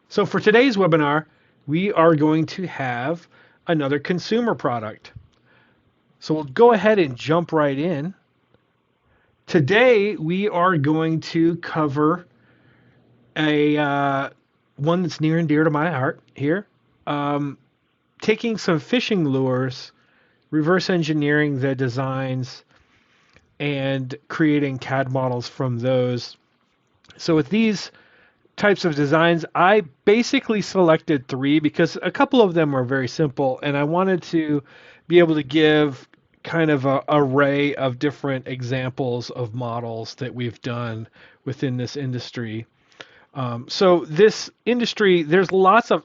So for today's webinar, we are going to have another consumer product. So we'll go ahead and jump right in. Today, we are going to cover a one that's near and dear to my heart here. Taking some fishing lures, reverse engineering the designs, and creating CAD models from those. So with these types of designs, I basically selected 3 because a couple of them are very simple, and I wanted to be able to give kind of an array of different examples of models that we've done within this industry. So this industry, there's lots of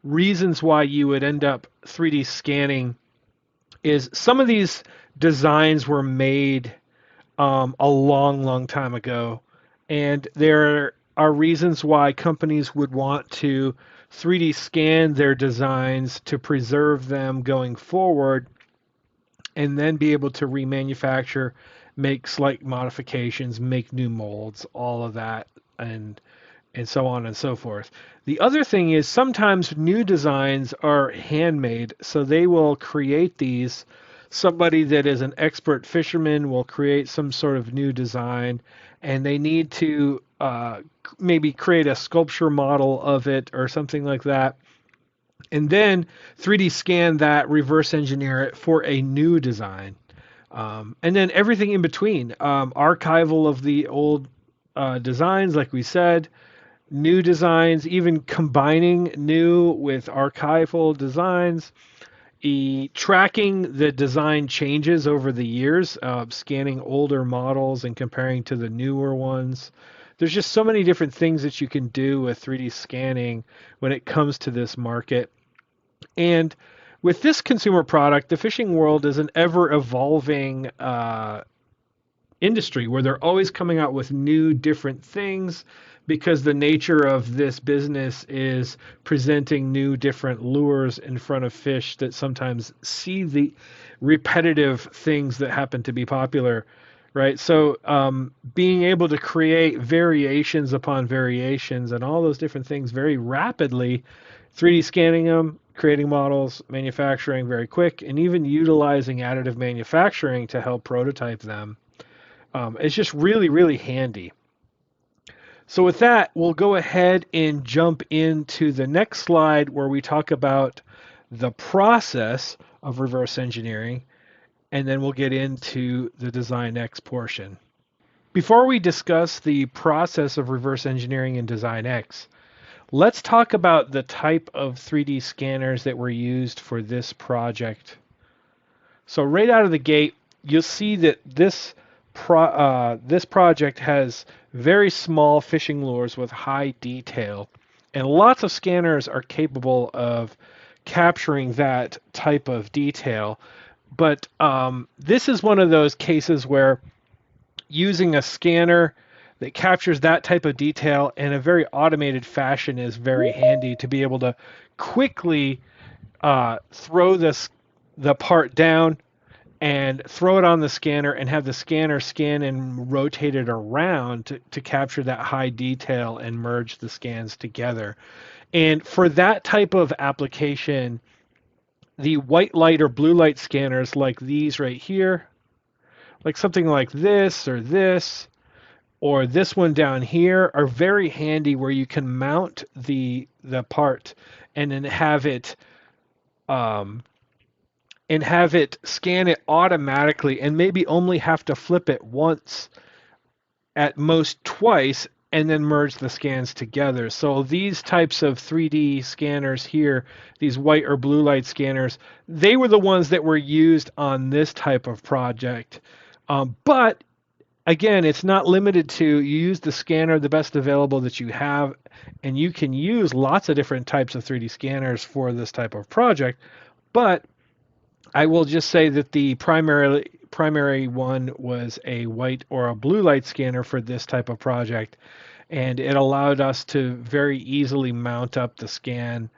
reasons why you would end up 3D scanning. Is some of these designs were made a long time ago, and there are reasons why companies would want to 3D scan their designs to preserve them going forward and then be able to remanufacture, make slight modifications, make new molds, all of that, and so on and so forth. The other thing is sometimes new designs are handmade, so they will create these. Somebody that is an expert fisherman will create some sort of new design, and they need to maybe create a sculpture model of it or something like that, and then 3D scan that, reverse engineer it for a new design. And then everything in between, archival of the old designs, like we said, new designs, even combining new with archival designs, tracking the design changes over the years, scanning older models and comparing to the newer ones. There's just so many different things that you can do with 3D scanning when it comes to this market. And with this consumer product, the fishing world is an ever evolving industry where they're always coming out with new different things, because the nature of this business is presenting new different lures in front of fish that sometimes see the repetitive things that happen to be popular, right? So being able to create variations upon variations and all those different things very rapidly, 3D scanning them, creating models, manufacturing very quick, and even utilizing additive manufacturing to help prototype them. It's just really handy. So with that, we'll go ahead and jump into the next slide where we talk about the process of reverse engineering, and then we'll get into the Design X portion. Before we discuss the process of reverse engineering in Design X, let's talk about the type of 3D scanners that were used for this project. So right out of the gate, you'll see that this project has very small fishing lures with high detail, and lots of scanners are capable of capturing that type of detail. But this is one of those cases where using a scanner that captures that type of detail in a very automated fashion is very handy to be able to quickly throw the part down and throw it on the scanner and have the scanner scan and rotate it around to capture that high detail and merge the scans together. And for that type of application, the white light or blue light scanners like these right here, like something like this, or this one down here, are very handy, where you can mount the part and then have it scan it automatically, and maybe only have to flip it once, at most twice, and then merge the scans together. So these types of 3D scanners here, these white or blue light scanners, they were the ones that were used on this type of project. But again, it's not limited to, you use the scanner, the best available that you have, and you can use lots of different types of 3D scanners for this type of project. But I will just say that the primary one was a white or a blue light scanner for this type of project, and it allowed us to very easily mount up the scan,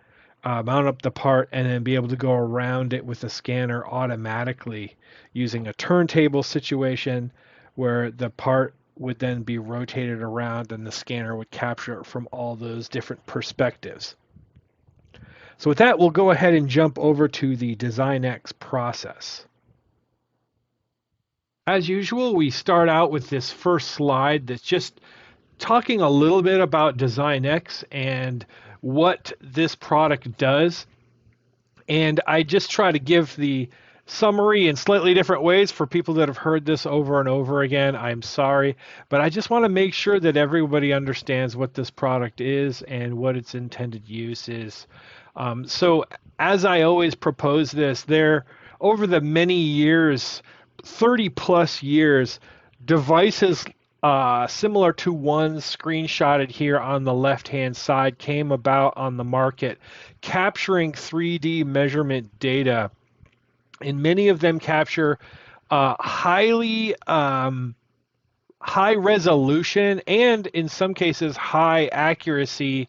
mount up the part, and then be able to go around it with the scanner automatically using a turntable situation where the part would then be rotated around and the scanner would capture it from all those different perspectives. So with that, we'll go ahead and jump over to the DesignX process. As usual, we start out with this first slide that's just talking a little bit about DesignX and what this product does. And I just try to give the summary in slightly different ways for people that have heard this over and over again. I'm sorry, but I just want to make sure that everybody understands what this product is and what its intended use is. So as I always propose this, over the many years, 30 plus years, devices similar to one screenshotted here on the left-hand side came about on the market, capturing 3D measurement data. And many of them capture high resolution and in some cases high accuracy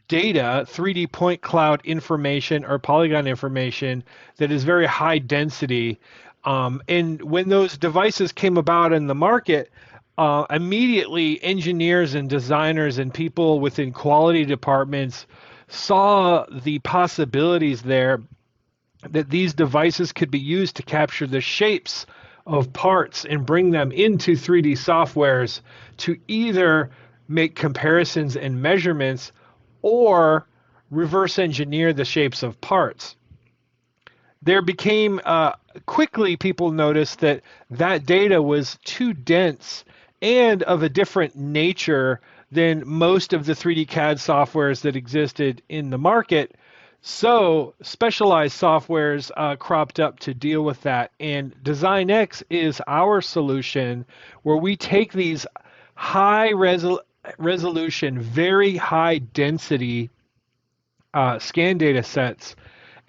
data, 3D point cloud information or polygon information that is very high density. And when those devices came about in the market, immediately engineers and designers and people within quality departments saw the possibilities there that these devices could be used to capture the shapes of parts and bring them into 3D softwares to either make comparisons and measurements or reverse engineer the shapes of parts. There became quickly people noticed that data was too dense and of a different nature than most of the 3D CAD softwares that existed in the market. So specialized softwares cropped up to deal with that. And DesignX is our solution where we take these high resolution, very high density scan data sets,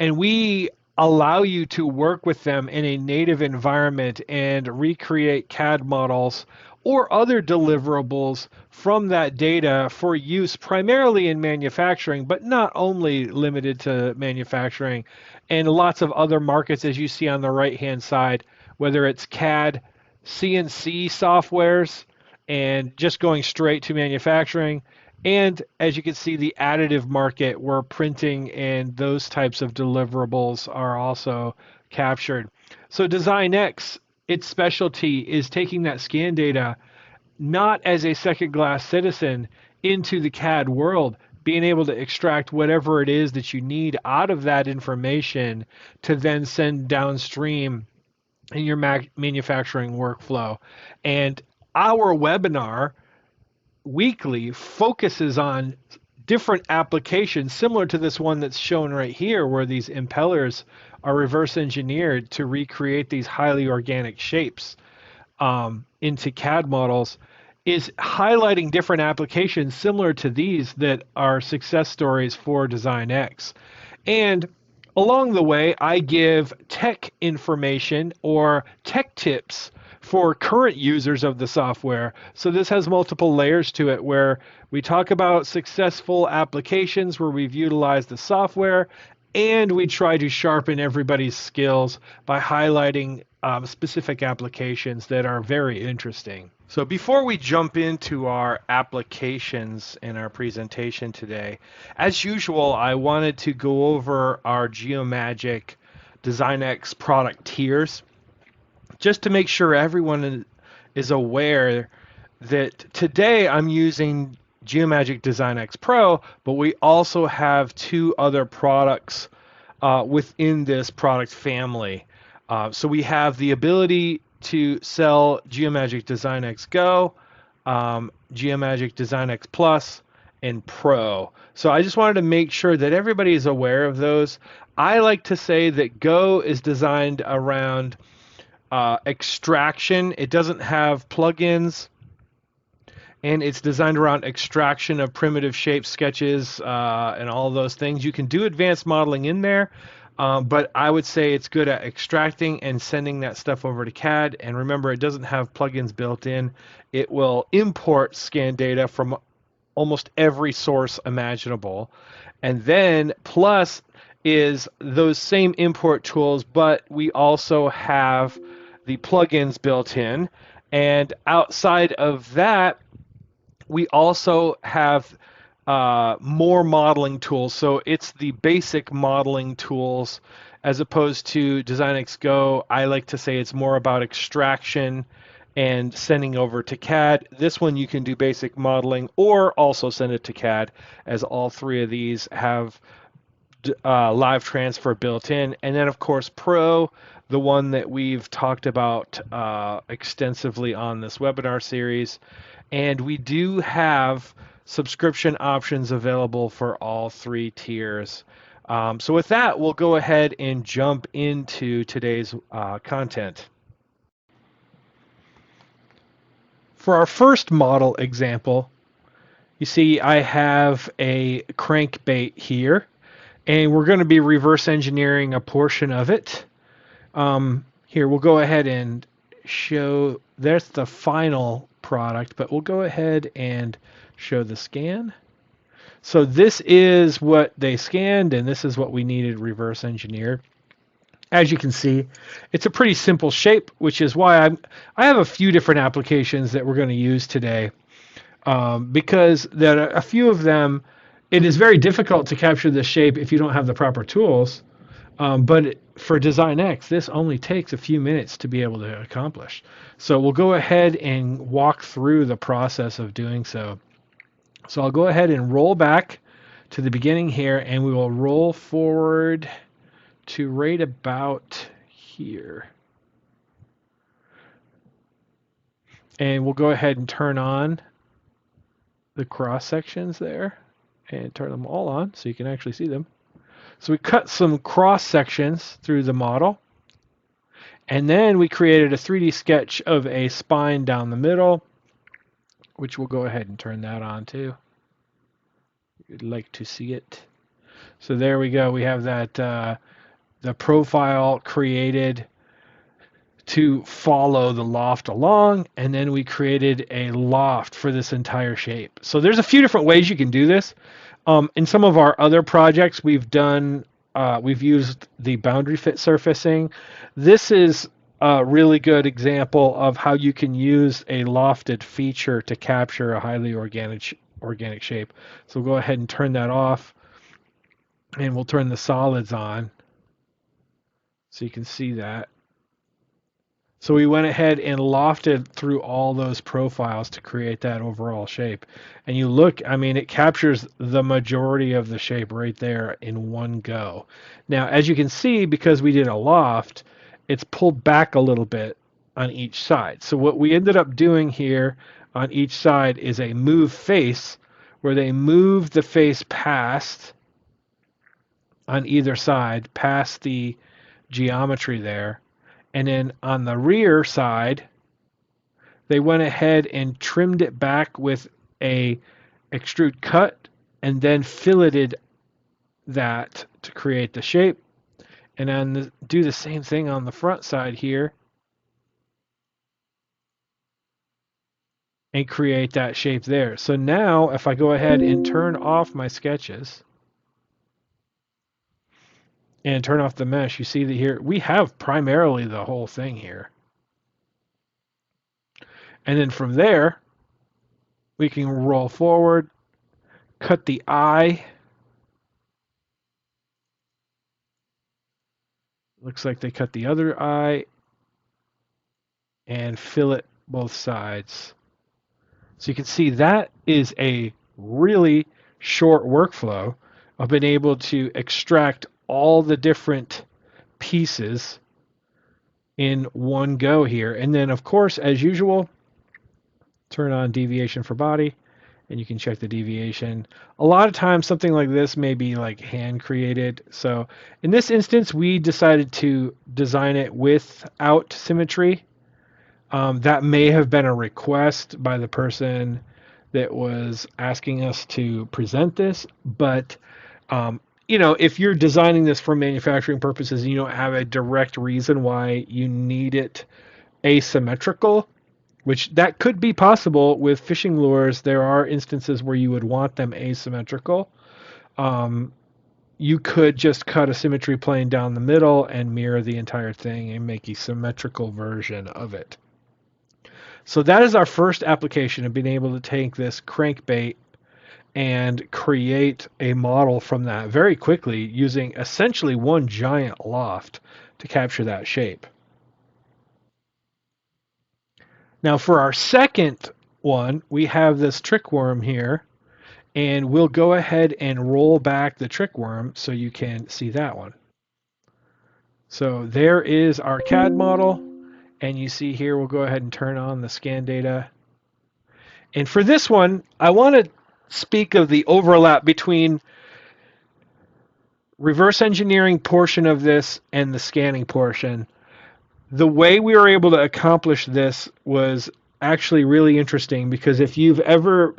and we allow you to work with them in a native environment and recreate CAD models or other deliverables from that data for use primarily in manufacturing, but not only limited to manufacturing, and lots of other markets as you see on the right-hand side, whether it's CAD, CNC softwares, and just going straight to manufacturing. And as you can see, the additive market where printing and those types of deliverables are also captured. So DesignX, its specialty is taking that scan data not as a second-class citizen into the CAD world, being able to extract whatever it is that you need out of that information to then send downstream in your manufacturing workflow. And our webinar weekly focuses on different applications similar to this one that's shown right here, where these impellers are reverse engineered to recreate these highly organic shapes into CAD models, is highlighting different applications similar to these that are success stories for DesignX. And along the way, I give tech information or tech tips for current users of the software. So this has multiple layers to it where we talk about successful applications where we've utilized the software, and we try to sharpen everybody's skills by highlighting specific applications that are very interesting. So before we jump into our applications in our presentation today, as usual, I wanted to go over our Geomagic DesignX product tiers, just to make sure everyone is aware that today I'm using Geomagic DesignX Pro, but we also have two other products within this product family. So we have the ability to sell Geomagic DesignX Go, Geomagic DesignX Plus, and Pro. So I just wanted to make sure that everybody is aware of those. I like to say that Go is designed around extraction. It doesn't have plugins, and it's designed around extraction of primitive shape sketches and all of those things. You can do advanced modeling in there, but I would say it's good at extracting and sending that stuff over to CAD. And remember, it doesn't have plugins built in. It will import scan data from almost every source imaginable. And then Plus is those same import tools, but we also have the plugins built in. And outside of that, we also have more modeling tools. So it's the basic modeling tools as opposed to DesignX Go. I like to say it's more about extraction and sending over to CAD. This one you can do basic modeling or also send it to CAD, as all three of these have live transfer built in. And then, of course, Pro, the one that we've talked about extensively on this webinar series. And we do have subscription options available for all three tiers. So with that, we'll go ahead and jump into today's content. For our first model example, you see I have a crankbait here, and we're going to be reverse engineering a portion of it. Here, we'll go ahead and show, there's the final product, but we'll go ahead and show the scan. So this is what they scanned, and this is what we needed reverse engineered. As you can see, it's a pretty simple shape, which is why I have a few different applications that we're going to use today, because there are a few of them. It is very difficult to capture the shape if you don't have the proper tools. But for DesignX, this only takes a few minutes to be able to accomplish. So we'll go ahead and walk through the process of doing so. So I'll go ahead and roll back to the beginning here, and we will roll forward to right about here. And we'll go ahead and turn on the cross sections there and turn them all on so you can actually see them. So we cut some cross sections through the model, and then we created a 3D sketch of a spine down the middle, which we'll go ahead and turn that on too. You'd like to see it. So there we go. We have that the profile created to follow the loft along, and then we created a loft for this entire shape. So there's a few different ways you can do this. In some of our other projects, we've used the boundary fit surfacing. This is a really good example of how you can use a lofted feature to capture a highly organic shape. So we'll go ahead and turn that off, and we'll turn the solids on so you can see that. So we went ahead and lofted through all those profiles to create that overall shape. And you look, I mean, it captures the majority of the shape right there in one go. Now, as you can see, because we did a loft, it's pulled back a little bit on each side. So what we ended up doing here on each side is a move face, where they move the face past on either side, past the geometry there. And then on the rear side, they went ahead and trimmed it back with a extrude cut and then filleted that to create the shape. And then do the same thing on the front side here and create that shape there. So now if I go ahead and turn off my sketches and turn off the mesh, you see that here we have primarily the whole thing here. And then from there, we can roll forward, cut the eye. Looks like they cut the other eye and fillet both sides. So you can see that is a really short workflow of being able to extract all the different pieces in one go here. And then, of course, as usual, turn on deviation for body, and you can check the deviation. A lot of times, something like this may be like hand created. So in this instance, we decided to design it without symmetry. That may have been a request by the person that was asking us to present this, but you know, if you're designing this for manufacturing purposes and you don't have a direct reason why you need it asymmetrical, which that could be possible with fishing lures, there are instances where you would want them asymmetrical. You could just cut a symmetry plane down the middle and mirror the entire thing and make a symmetrical version of it. So that is our first application of being able to take this crankbait and create a model from that very quickly using essentially one giant loft to capture that shape. Now for our second one, we have this trick worm here, and we'll go ahead and roll back the trick worm so you can see that one. So there is our CAD model, and you see here, we'll go ahead and turn on the scan data. And for this one, I want to speak of the overlap between reverse engineering portion of this and the scanning portion. The way we were able to accomplish this was actually really interesting, because if you've ever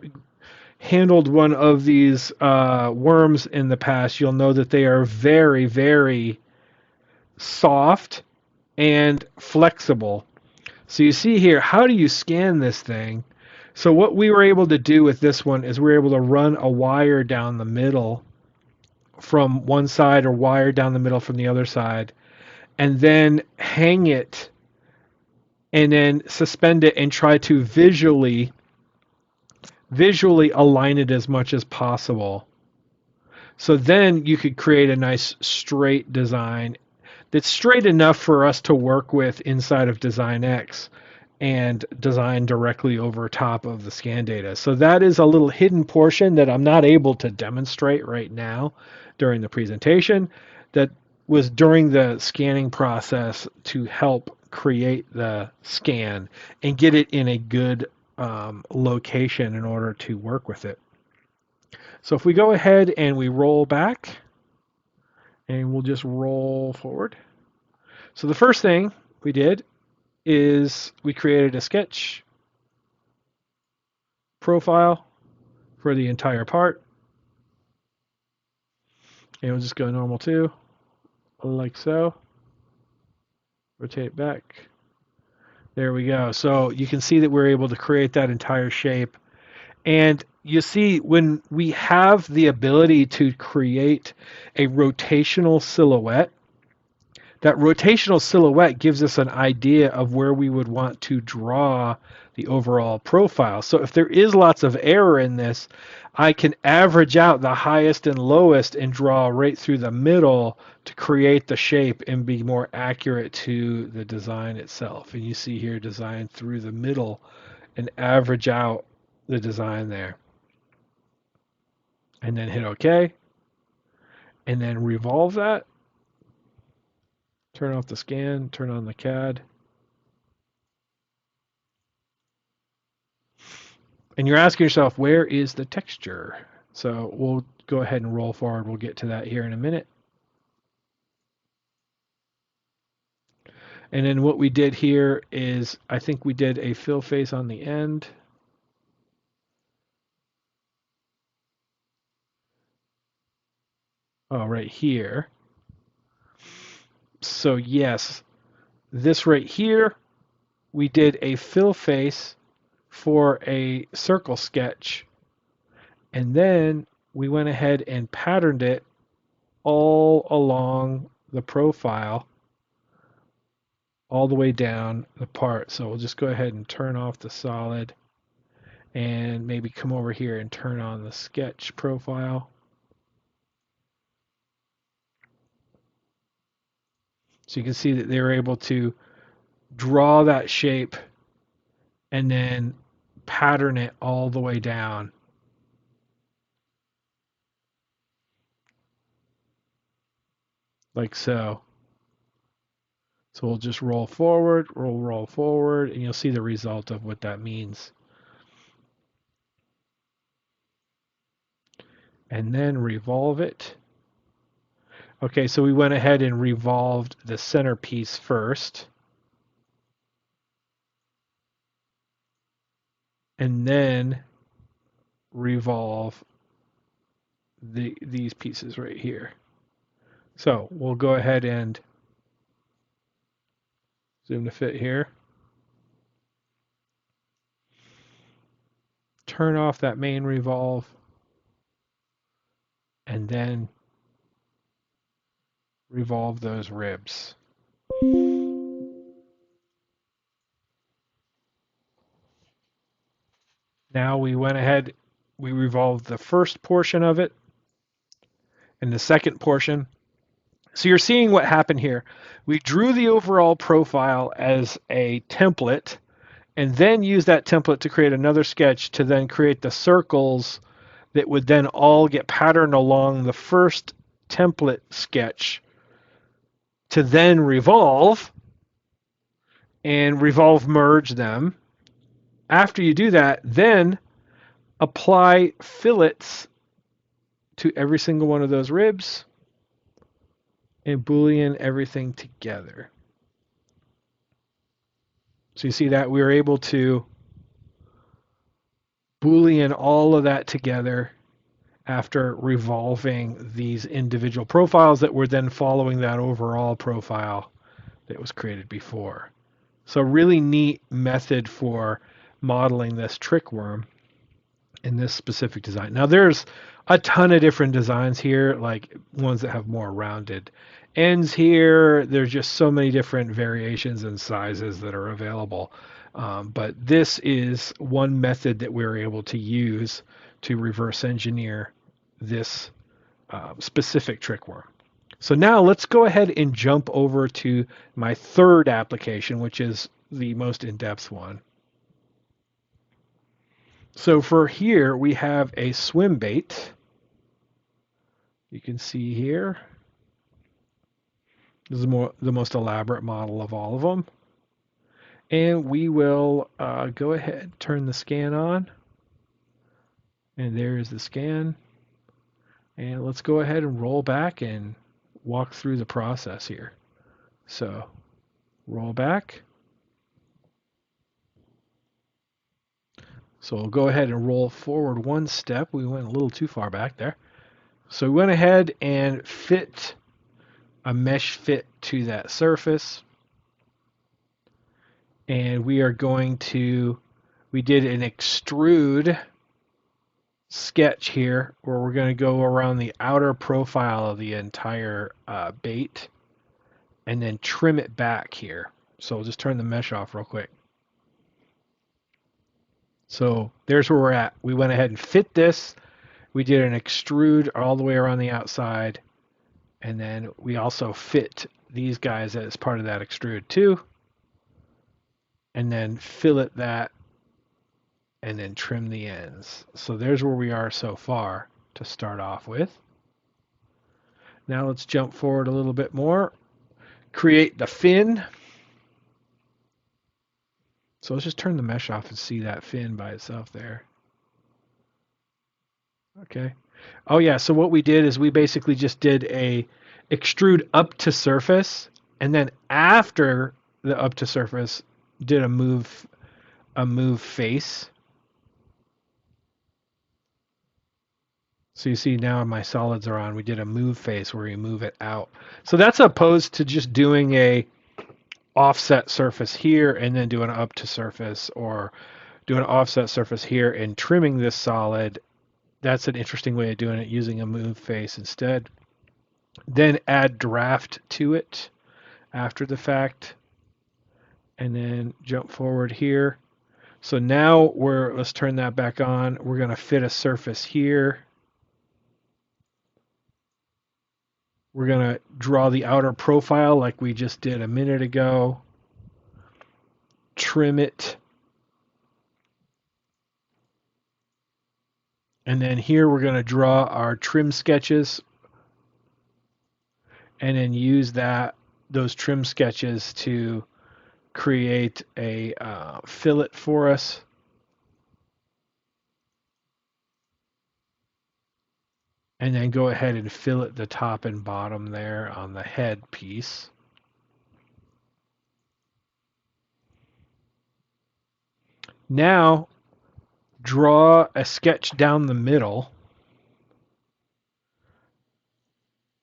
handled one of these worms in the past, you'll know that they are very, very soft and flexible. So you see here, how do you scan this thing? So what we were able to do with this one is we were able to run a wire down the middle from one side or wire down the middle from the other side, and then hang it and then suspend it and try to visually align it as much as possible. So then you could create a nice straight design that's straight enough for us to work with inside of Design X and design directly over top of the scan data. So that is a little hidden portion that I'm not able to demonstrate right now during the presentation. That was during the scanning process to help create the scan and get it in a good location in order to work with it. So if we go ahead and we roll back, and we'll just roll forward. So the first thing we did is we created a sketch profile for the entire part. And we'll just go normal 2, like so. Rotate back. There we go. So you can see that we're able to create that entire shape. And you see, when we have the ability to create a rotational silhouette, that rotational silhouette gives us an idea of where we would want to draw the overall profile. So if there is lots of error in this, I can average out the highest and lowest and draw right through the middle to create the shape and be more accurate to the design itself. And you see here, design through the middle and average out the design there. And then hit OK. And then revolve that. Turn off the scan, turn on the CAD. And you're asking yourself, where is the texture? So we'll go ahead and roll forward. We'll get to that here in a minute. And then what we did here is, I think we did a fill face on the end. Oh, right here. So yes, this right here, we did a fill face for a circle sketch. And then we went ahead and patterned it all along the profile, all the way down the part. So we'll just go ahead and turn off the solid and maybe come over here and turn on the sketch profile. So you can see that they were able to draw that shape and then pattern it all the way down. Like so. So we'll just roll forward, roll forward, and you'll see the result of what that means. And then revolve it. Okay, so we went ahead and revolved the centerpiece first. And then revolve these pieces right here. So we'll go ahead and zoom to fit here. Turn off that main revolve. And then revolve those ribs. Now we went ahead, we revolved the first portion of it and the second portion. So you're seeing what happened here. We drew the overall profile as a template and then use that template to create another sketch to then create the circles that would then all get patterned along the first template sketch to then revolve and revolve merge them. After you do that, then apply fillets to every single one of those ribs and Boolean everything together. So you see that we were able to Boolean all of that together after revolving these individual profiles that were then following that overall profile that was created before. So really neat method for modeling this trick worm in this specific design. Now there's a ton of different designs here, like ones that have more rounded ends here. There's just so many different variations and sizes that are available. But this is one method that we're able to use to reverse engineer this specific trick worm. So now let's go ahead and jump over to my third application, which is the most in-depth one. So for here, we have a swim bait. You can see here. This is the most elaborate model of all of them. And we will go ahead, turn the scan on. And there's the scan. And let's go ahead and roll back and walk through the process here. So roll back. So we'll go ahead and roll forward one step. We went a little too far back there. So we went ahead and fit a mesh fit to that surface. And we are going to, we did an extrude sketch here where we're going to go around the outer profile of the entire bait and then trim it back here. So we'll just turn the mesh off real quick. So there's where we're at. We went ahead and fit this. We did an extrude all the way around the outside. And then we also fit these guys as part of that extrude too. And then fillet that and then trim the ends. So there's where we are so far to start off with. Now let's jump forward a little bit more. Create the fin. So let's just turn the mesh off and see that fin by itself there. Okay. Oh yeah, so what we did is we basically just did a extrude up to surface, and then after the up to surface did a move face. So you see now my solids are on. We did a move face where we move it out. So that's opposed to just doing a offset surface here and then do an up to surface, or do an offset surface here and trimming this solid. That's an interesting way of doing it, using a move face instead. Then add draft to it after the fact, and then jump forward here. So now let's turn that back on. We're going to fit a surface here. We're going to draw the outer profile like we just did a minute ago. Trim it. And then here we're going to draw our trim sketches. And then use those trim sketches to create a fillet for us. And then go ahead and fillet the top and bottom there on the head piece. Now, draw a sketch down the middle.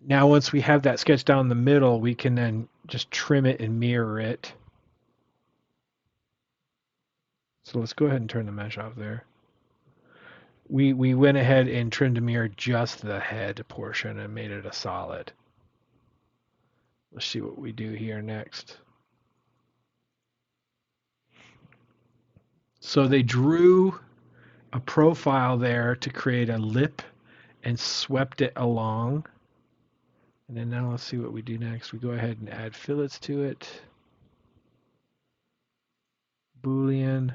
Now, once we have that sketch down the middle, we can then just trim it and mirror it. So let's go ahead and turn the mesh off there. We went ahead and trimmed to mirror just the head portion and made it a solid. Let's see what we do here next. So they drew a profile there to create a lip and swept it along. And then now let's see what we do next. We go ahead and add fillets to it. Boolean.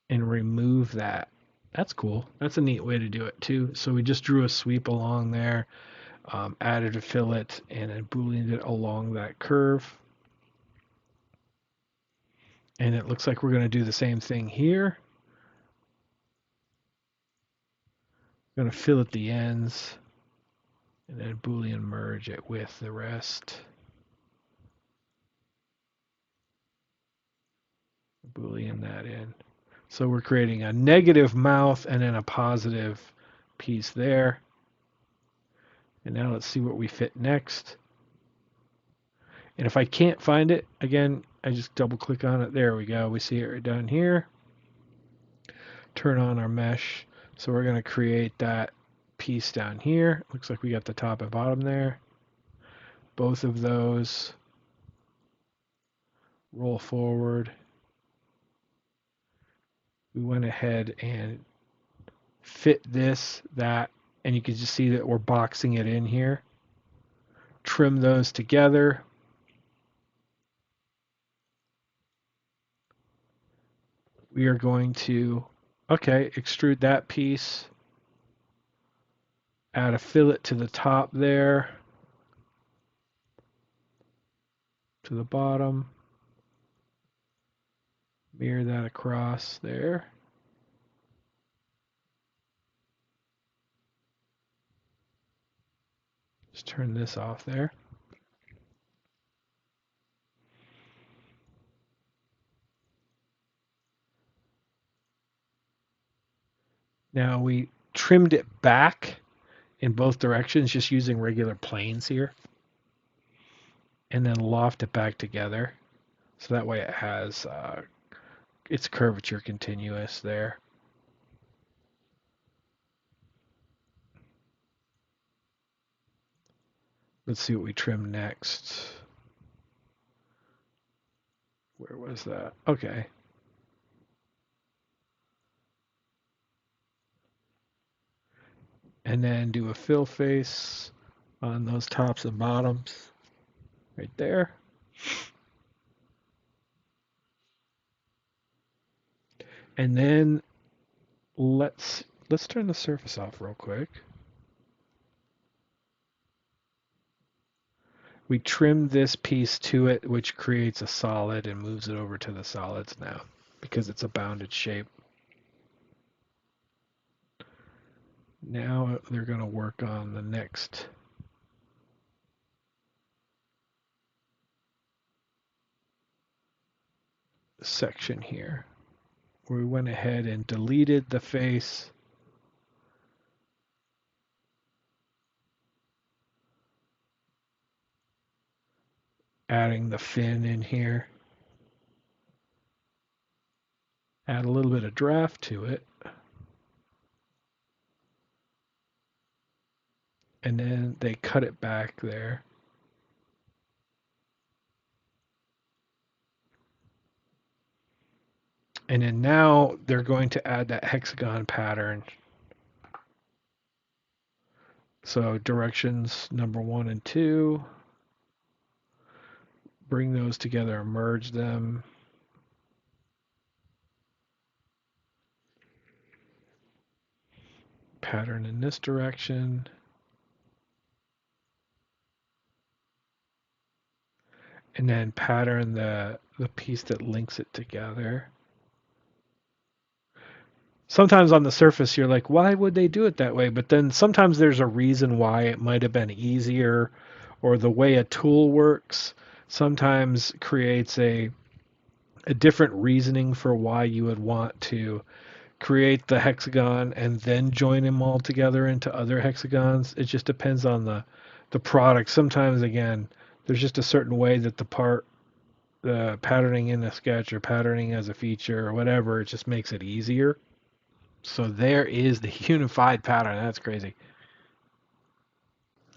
And remove that. That's cool. That's a neat way to do it too. So we just drew a sweep along there, added a fillet, and then booleaned it along that curve. And it looks like we're going to do the same thing here. I'm going to fillet the ends and then boolean merge it with the rest. Boolean that in. So we're creating a negative mouth and then a positive piece there. And now let's see what we fit next. And if I can't find it, again, I just double click on it. There we go. We see it right down here. Turn on our mesh. So we're going to create that piece down here. Looks like we got the top and bottom there. Both of those. Roll forward. We went ahead and fit this, that, and you can just see that we're boxing it in here. Trim those together. We are going to, extrude that piece. Add a fillet to the top there. To the bottom. Mirror that across there. Just turn this off there. Now we trimmed it back in both directions just using regular planes here. And then loft it back together. So that way it has its curvature continuous there. Let's see what we trim next. Where was that? Okay. And then do a fill face on those tops and bottoms right there. And then let's turn the surface off real quick. We trim this piece to it, which creates a solid and moves it over to the solids now because it's a bounded shape. Now they're going to work on the next section here. We went ahead and deleted the face. Adding the fin in here. Add a little bit of draft to it. And then they cut it back there. And then now they're going to add that hexagon pattern. So directions number 1 and 2. Bring those together and merge them. Pattern in this direction. And then pattern the piece that links it together. Sometimes on the surface you're like, why would they do it that way? But then sometimes there's a reason why it might have been easier, or the way a tool works sometimes creates a different reasoning for why you would want to create the hexagon and then join them all together into other hexagons. It just depends on the product. Sometimes, again, there's just a certain way that the patterning in a sketch or patterning as a feature or whatever, it just makes it easier. So there is the unified pattern. That's crazy.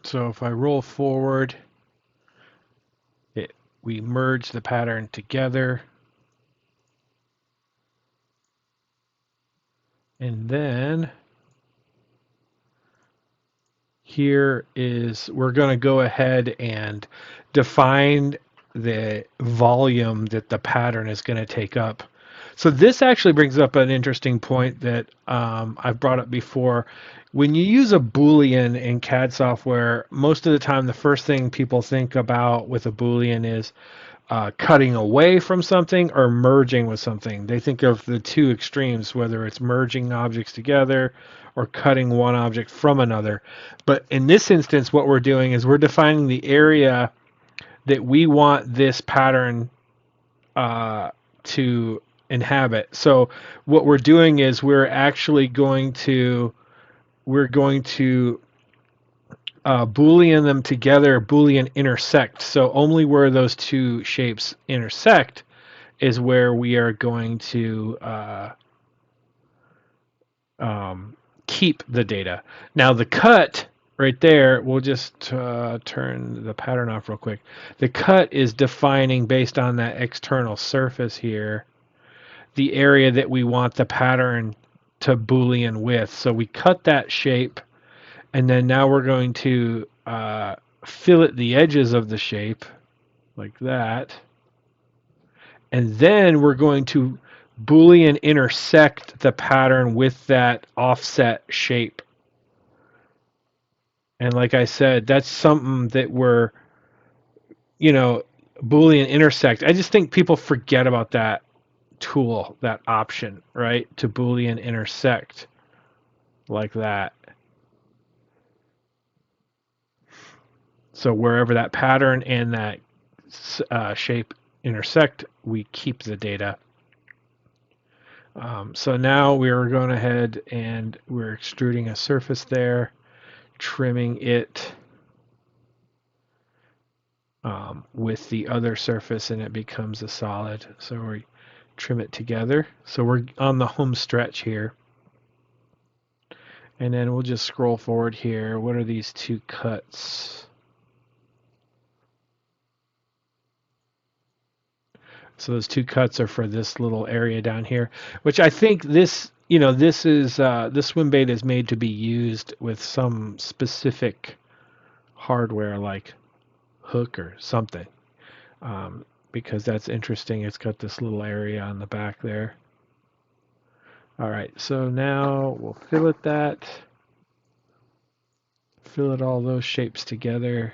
So if I roll forward, we merge the pattern together. And then here is, we're going to go ahead and define the volume that the pattern is going to take up. So this actually brings up an interesting point that I've brought up before. When you use a Boolean in CAD software, most of the time the first thing people think about with a Boolean is cutting away from something or merging with something. They think of the two extremes, whether it's merging objects together or cutting one object from another. But in this instance, what we're doing is we're defining the area that we want this pattern to inhabit. So what we're doing is we're actually going to Boolean them together, Boolean intersect. So only where those two shapes intersect is where we are going to keep the data. Now the cut right there, we'll just turn the pattern off real quick. The cut is defining, based on that external surface here, the area that we want the pattern to Boolean with. So we cut that shape, and then now we're going to fillet the edges of the shape like that. And then we're going to Boolean intersect the pattern with that offset shape. And like I said, that's something that we're, Boolean intersect. I just think people forget about that tool, that option, right? To Boolean intersect like that. So wherever that pattern and that shape intersect, we keep the data. So now we're going ahead and we're extruding a surface there, trimming it with the other surface, and it becomes a solid. So we trim it together. So we're on the home stretch here. And then we'll just scroll forward here. What are these two cuts? So those two cuts are for this little area down here, which I think this, this is, this swim bait is made to be used with some specific hardware like hook or something, because that's interesting. It's got this little area on the back there. All right, so now we'll fillet that. Fillet all those shapes together.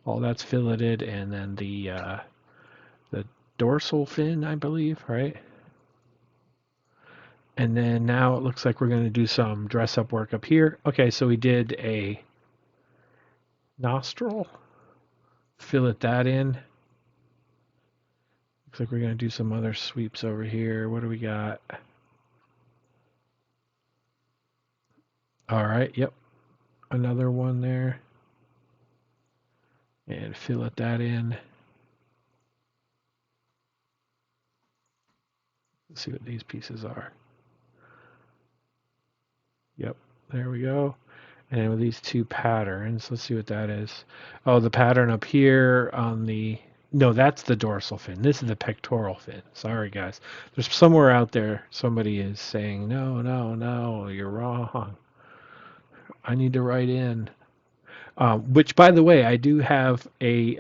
All that's filleted, and then the dorsal fin, I believe, right? And then now it looks like we're going to do some dress up work up here. Okay, so we did a nostril. Fillet that in. Looks like we're going to do some other sweeps over here. What do we got? All right, yep. Another one there. And fillet that in. Let's see what these pieces are. Yep, there we go. And with these two patterns, let's see what that is. Oh, the pattern up here on the, no, that's the dorsal fin. This is the pectoral fin. Sorry, guys. There's somewhere out there somebody is saying, no, you're wrong. I need to write in. Which, by the way, I do have a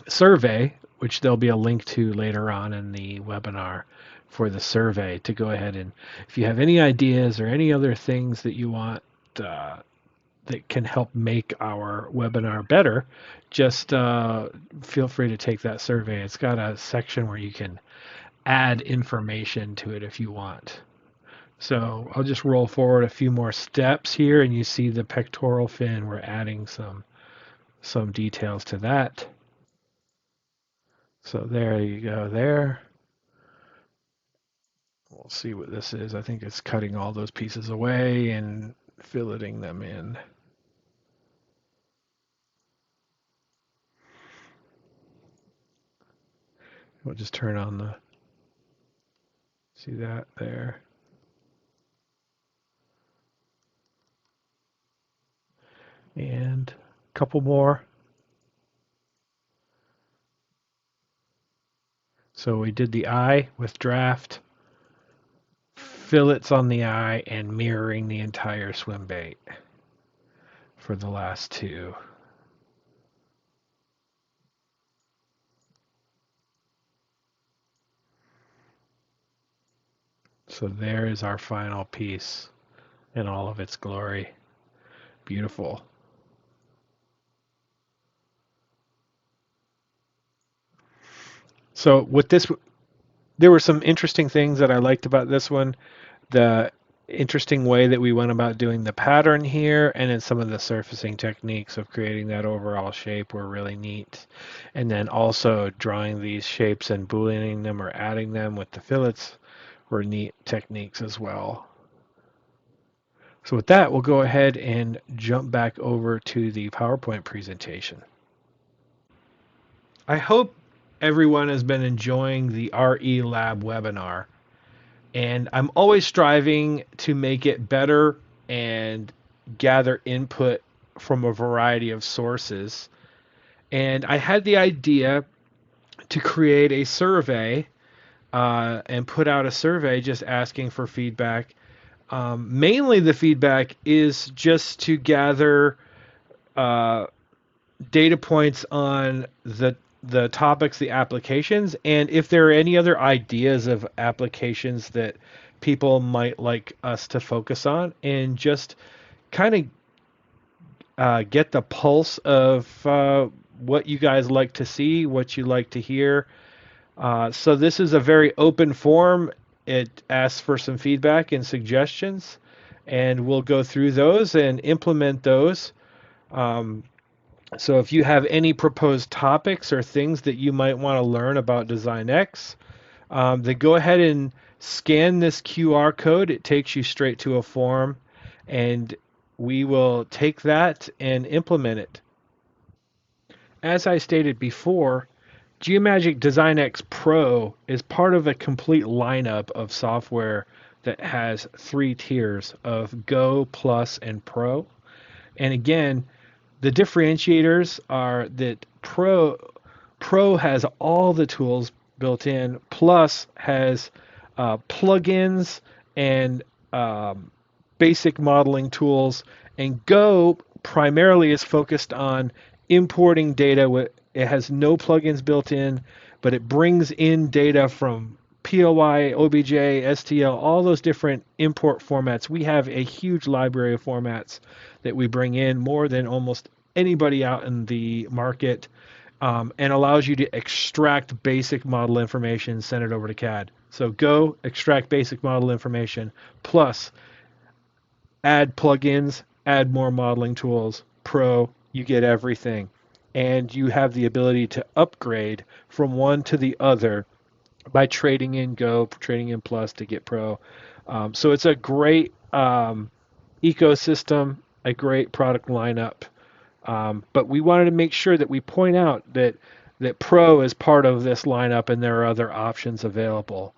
survey, which there'll be a link to later on in the webinar for the survey to go ahead and, if you have any ideas or any other things that you want that can help make our webinar better, just feel free to take that survey. It's got a section where you can add information to it if you want. So I'll just roll forward a few more steps here, and you see the pectoral fin. We're adding some details to that. So there you go there. We'll see what this is. I think it's cutting all those pieces away and filleting them in. We'll just turn on the, see that there. And a couple more. So we did the eye with draft, fillets on the eye and mirroring the entire swim bait for the last two. So there is our final piece in all of its glory. Beautiful. So with this, there were some interesting things that I liked about this one. The interesting way that we went about doing the pattern here, and then some of the surfacing techniques of creating that overall shape were really neat. And then also drawing these shapes and booliening them or adding them with the fillets were neat techniques as well. So with that, we'll go ahead and jump back over to the PowerPoint presentation. I hope everyone has been enjoying the RE Lab webinar. And I'm always striving to make it better and gather input from a variety of sources. And I had the idea to create a survey and put out a survey just asking for feedback. Mainly the feedback is just to gather data points on the topics, the applications, and if there are any other ideas of applications that people might like us to focus on, and just kind of get the pulse of what you guys like to see, what you like to hear. So this is a very open forum. It asks for some feedback and suggestions, and we'll go through those and implement those. So if you have any proposed topics or things that you might want to learn about Design X, then go ahead and scan this QR code. It takes you straight to a form, and we will take that and implement it. As I stated before, Geomagic Design X Pro is part of a complete lineup of software that has 3 tiers of Go, Plus, and Pro. And again, the differentiators are that Pro has all the tools built in, Plus has plugins and basic modeling tools, and Go primarily is focused on importing data. It has no plugins built in, but it brings in data from POI, OBJ, STL, all those different import formats. We have a huge library of formats that we bring in, more than almost anybody out in the market, and allows you to extract basic model information, send it over to CAD. So Go, extract basic model information, plus add plugins, add more modeling tools. Pro, you get everything. And you have the ability to upgrade from one to the other by trading in Go, trading in Plus to get Pro. So it's a great ecosystem, a great product lineup. But we wanted to make sure that we point out that Pro is part of this lineup and there are other options available.